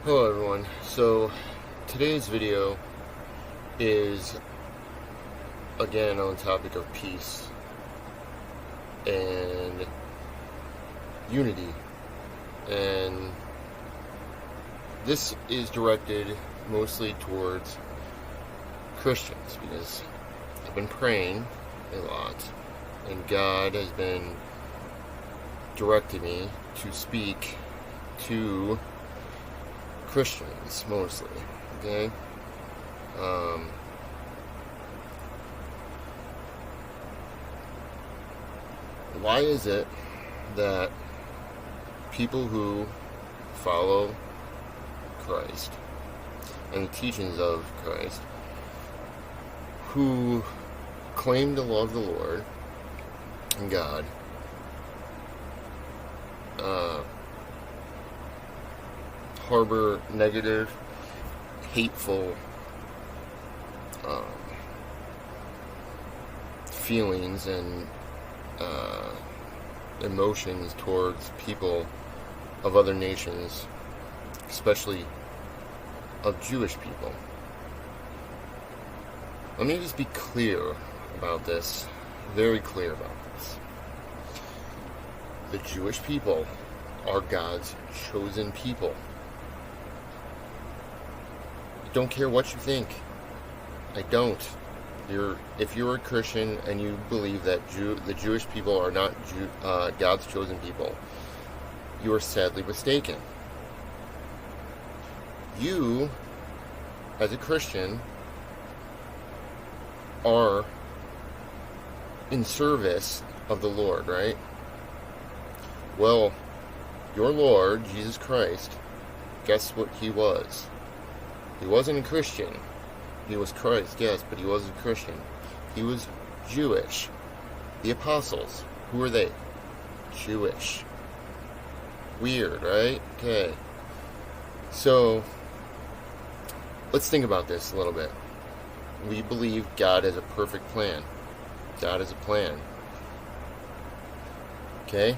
Hello everyone. So today's video is again on the topic of peace and unity, and this is directed mostly towards Christians because I've been praying a lot and God has been directing me to speak to Christians mostly, okay? Why is it that people who follow Christ and the teachings of Christ, who claim to love the Lord and God, harbor negative, hateful feelings and emotions towards people of other nations, especially of Jewish people? Let me just be clear about this, very clear about this. The Jewish people are God's chosen people. Don't care what you think. I don't. If you're a Christian and you believe that the Jewish people are not God's chosen people, you are sadly mistaken. You, as a Christian, are in service of the Lord, right? Well, your Lord, Jesus Christ, guess what he was? He wasn't a Christian. He was Christ, yes, but he wasn't a Christian. He was Jewish. The apostles, who were they? Jewish. Weird, right? Okay. So, let's think about this a little bit. We believe God has a perfect plan. God has a plan. Okay?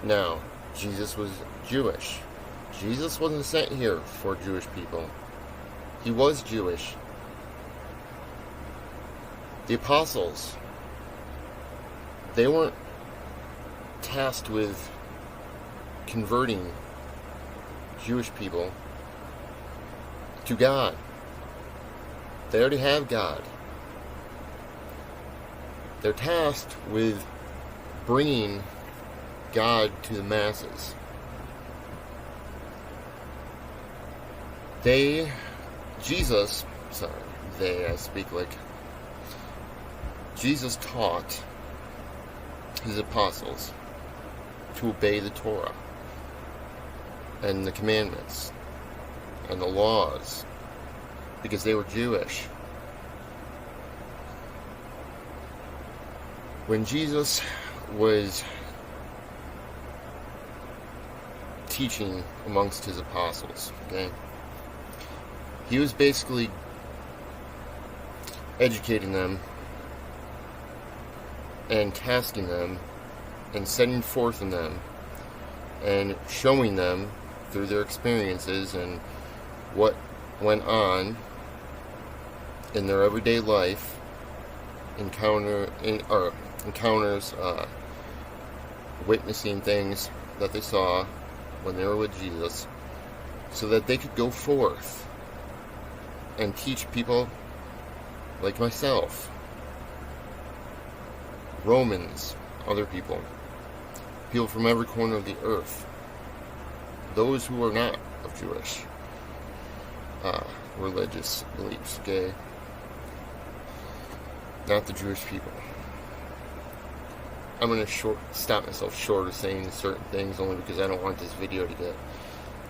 Now, Jesus was Jewish. Jesus wasn't sent here for Jewish people. He was Jewish. The apostles, they weren't tasked with converting Jewish people to God. They already have God. They're tasked with bringing God to the masses. Jesus taught his apostles to obey the Torah and the commandments and the laws because they were Jewish. When Jesus was teaching amongst his apostles, okay, he was basically educating them and tasking them and setting forth in them and showing them through their experiences and what went on in their everyday life, encounters, witnessing things that they saw when they were with Jesus, so that they could go forth and teach people like myself, Romans, other people from every corner of the earth, those who are not of Jewish religious beliefs, okay? Not the Jewish people. I'm going to stop myself short of saying certain things only because I don't want this video to get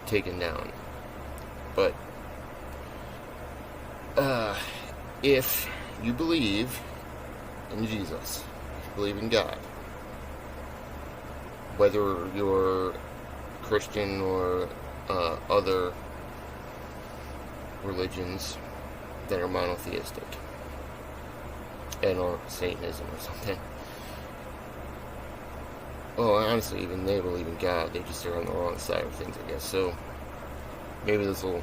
taken down. But if you believe in Jesus, if you believe in God, whether you're Christian or other religions that are monotheistic, and or Satanism or something, well, honestly, even they believe in God. They just are on the wrong side of things, I guess. So, maybe this will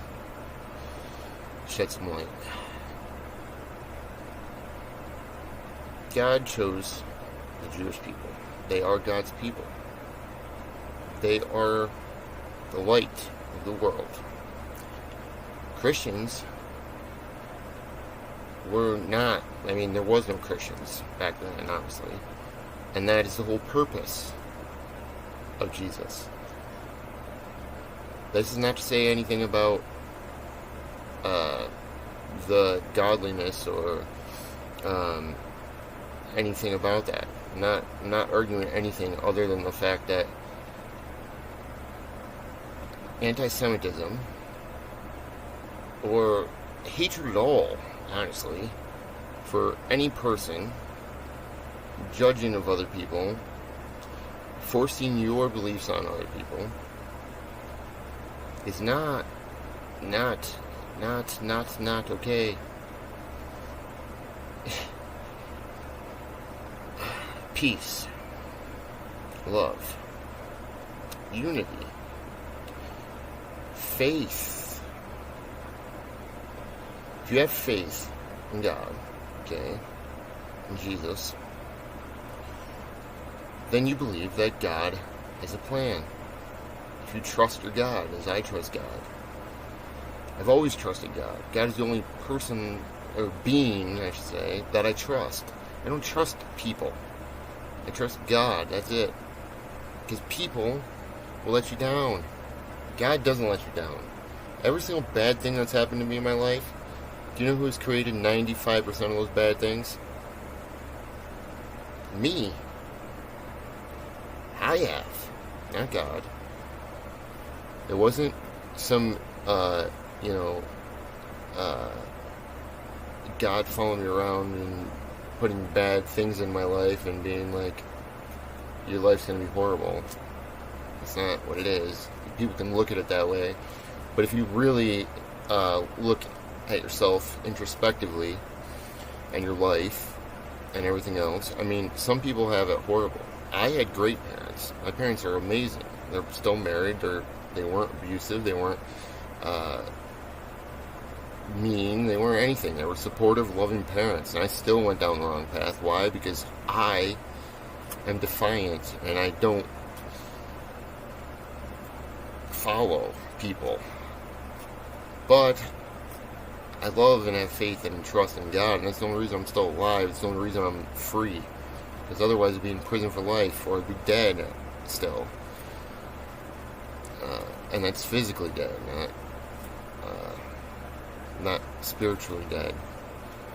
shed some light. God chose the Jewish people. They are God's people. They are the light of the world. Christians were not, there was no Christians back then, obviously. And that is the whole purpose of Jesus. This is not to say anything about the godliness or anything about that. I'm not arguing anything other than the fact that anti-Semitism or hatred at all, honestly, for any person, judging of other people, forcing your beliefs on other people, is not okay. Peace, love, unity, faith. If you have faith in God, okay, in Jesus, then you believe that God has a plan. If you trust your God, as I trust God, I've always trusted God. God is the only person, or being, I should say, that I trust. I don't trust people. I trust God, that's it. Because people will let you down. God doesn't let you down. Every single bad thing that's happened to me in my life, do you know who's created 95% of those bad things? Me. I have. Not God. It wasn't some, God following me around and putting bad things in my life and being like, your life's going to be horrible. It's not what it is. People can look at it that way. But if you really look at yourself introspectively and your life and everything else, some people have it horrible. I had great parents. My parents are amazing. They're still married. They weren't abusive. They weren't mean. They weren't anything. They were supportive, loving parents. And I still went down the wrong path. Why? Because I am defiant and I don't follow people. But I love and have faith and trust in God, and that's the only reason I'm still alive. It's the only reason I'm free. Because otherwise I'd be in prison for life, or I'd be dead still. And that's physically dead, not spiritually dead.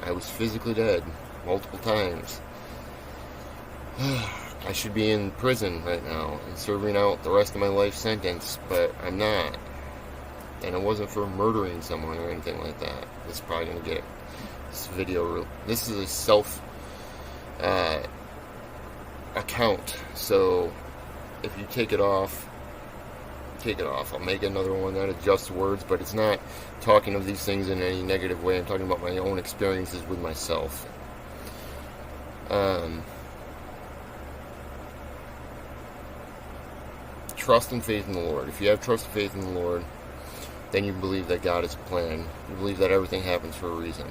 I was physically dead multiple times. I should be in prison right now and serving out the rest of my life sentence, but I'm not. And it wasn't for murdering someone or anything like that. This is probably going to get this video. This is a self account. So if you take it off, I'll make another one that adjusts words, but it's not talking of these things in any negative way. I'm talking about my own experiences with myself. Trust and faith in the Lord. If you have trust and faith in the Lord, then you believe that God has a plan. You believe that everything happens for a reason.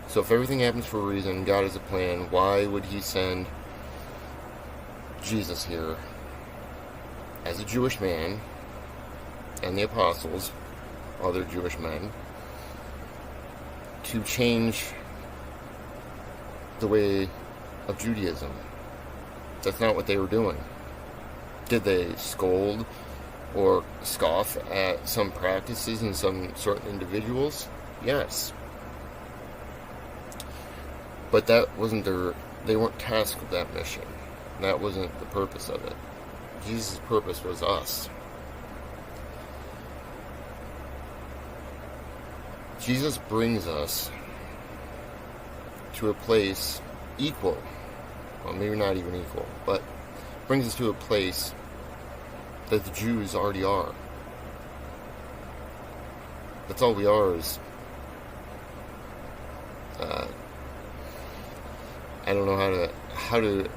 So if everything happens for a reason, God has a plan, why would He send Jesus here as a Jewish man and the apostles, other Jewish men, to change the way of Judaism? That's not what they were doing. Did they scold or scoff at some practices and some certain individuals? Yes. But that wasn't they weren't tasked with that mission. That wasn't the purpose of it. Jesus' purpose was us. Jesus brings us to a place equal. Well, maybe not even equal, but brings us to a place that the Jews already are. That's all we are is I don't know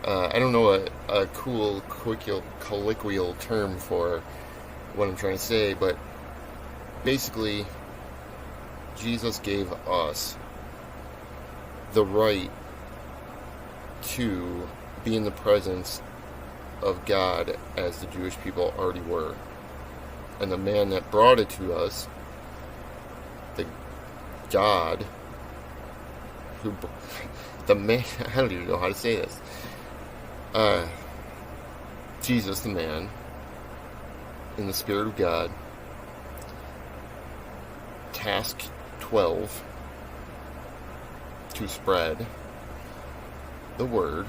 I don't know a cool colloquial term for what I'm trying to say, but basically, Jesus gave us the right to be in the presence of God as the Jewish people already were. And the man that brought it to us, the God who, the man, I don't even know how to say this, Jesus the man, in the Spirit of God, tasked 12 to spread the word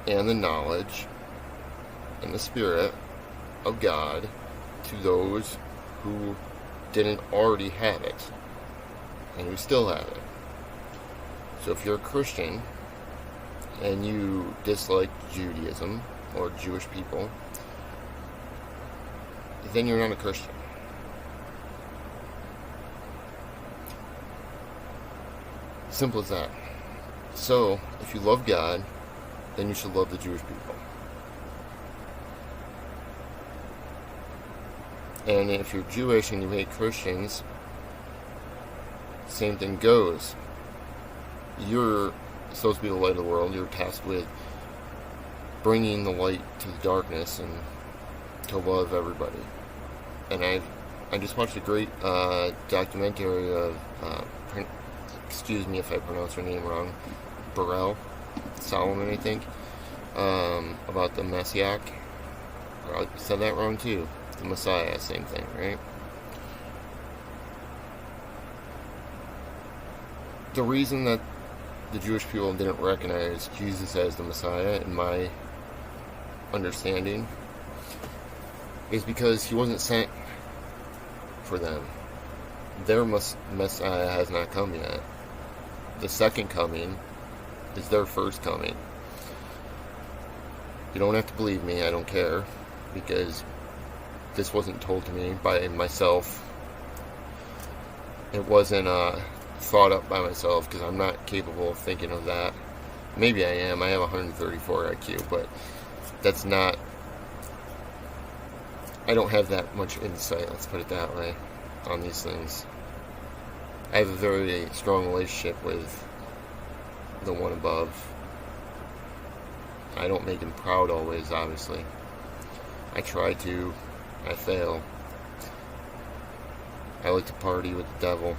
and the knowledge and the Spirit of God to those who didn't already have it and who still have it. So if you're a Christian and you dislike Judaism or Jewish people, then you're not a Christian. Simple as that. So, if you love God, then you should love the Jewish people. And if you're Jewish and you hate Christians, same thing goes. You're supposed to be the light of the world. You're tasked with bringing the light to the darkness and to love everybody. And I just watched a great documentary of, excuse me if I pronounce her name wrong, Burrell Solomon, I think, about the Messiah. Or I said that wrong too. The Messiah, same thing, right? The reason that the Jewish people didn't recognize Jesus as the Messiah, in my understanding, is because he wasn't sent for them. Their Messiah has not come yet. The second coming is their first coming. You don't have to believe me, I don't care, because this wasn't told to me by myself. It wasn't thought up by myself, because I'm not capable of thinking of that. Maybe I am. I have 134 IQ, but that's not... I don't have that much insight, let's put it that way, on these things. I have a very strong relationship with the one above. I don't make him proud always, obviously. I try to. I fail. I like to party with the devil.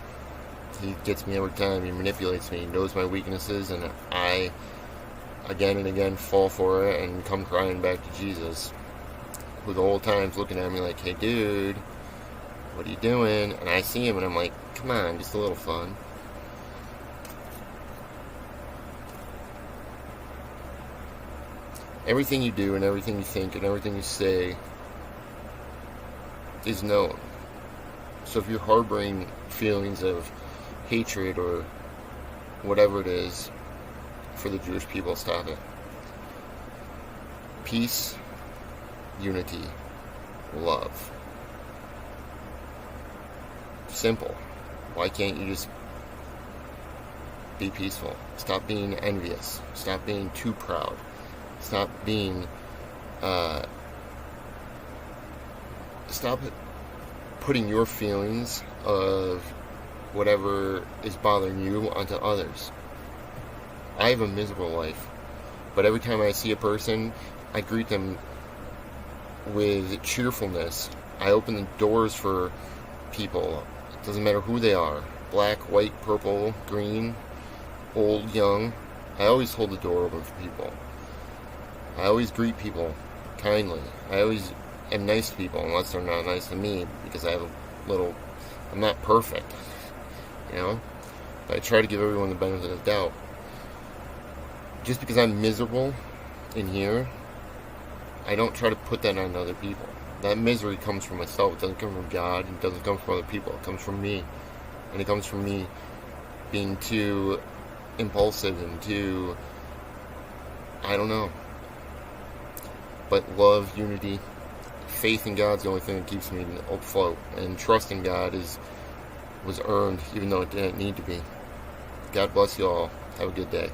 He gets me every time. He manipulates me. He knows my weaknesses, and I, again and again, fall for it and come crying back to Jesus, who the whole time's looking at me like, hey, dude, what are you doing? And I see him, and I'm like, come on, just a little fun. Everything you do and everything you think and everything you say is known. So if you're harboring feelings of hatred or whatever it is for the Jewish people, stop it. Peace, unity, love. Simple. Why can't you just be peaceful? Stop being envious. Stop being too proud. Stop being, stop putting your feelings of whatever is bothering you onto others. I have a miserable life, but every time I see a person, I greet them with cheerfulness. I open the doors for people. It doesn't matter who they are. Black, white, purple, green, old, young. I always hold the door open for people. I always greet people kindly. I always am nice to people, unless they're not nice to me, because I have a little... I'm not perfect, you know? But I try to give everyone the benefit of the doubt. Just because I'm miserable in here, I don't try to put that on other people. That misery comes from myself. It doesn't come from God. It doesn't come from other people. It comes from me. And it comes from me being too impulsive and too... I don't know. But love, unity, faith in God's the only thing that keeps me afloat. And trust in God was earned, even though it didn't need to be. God bless you all. Have a good day.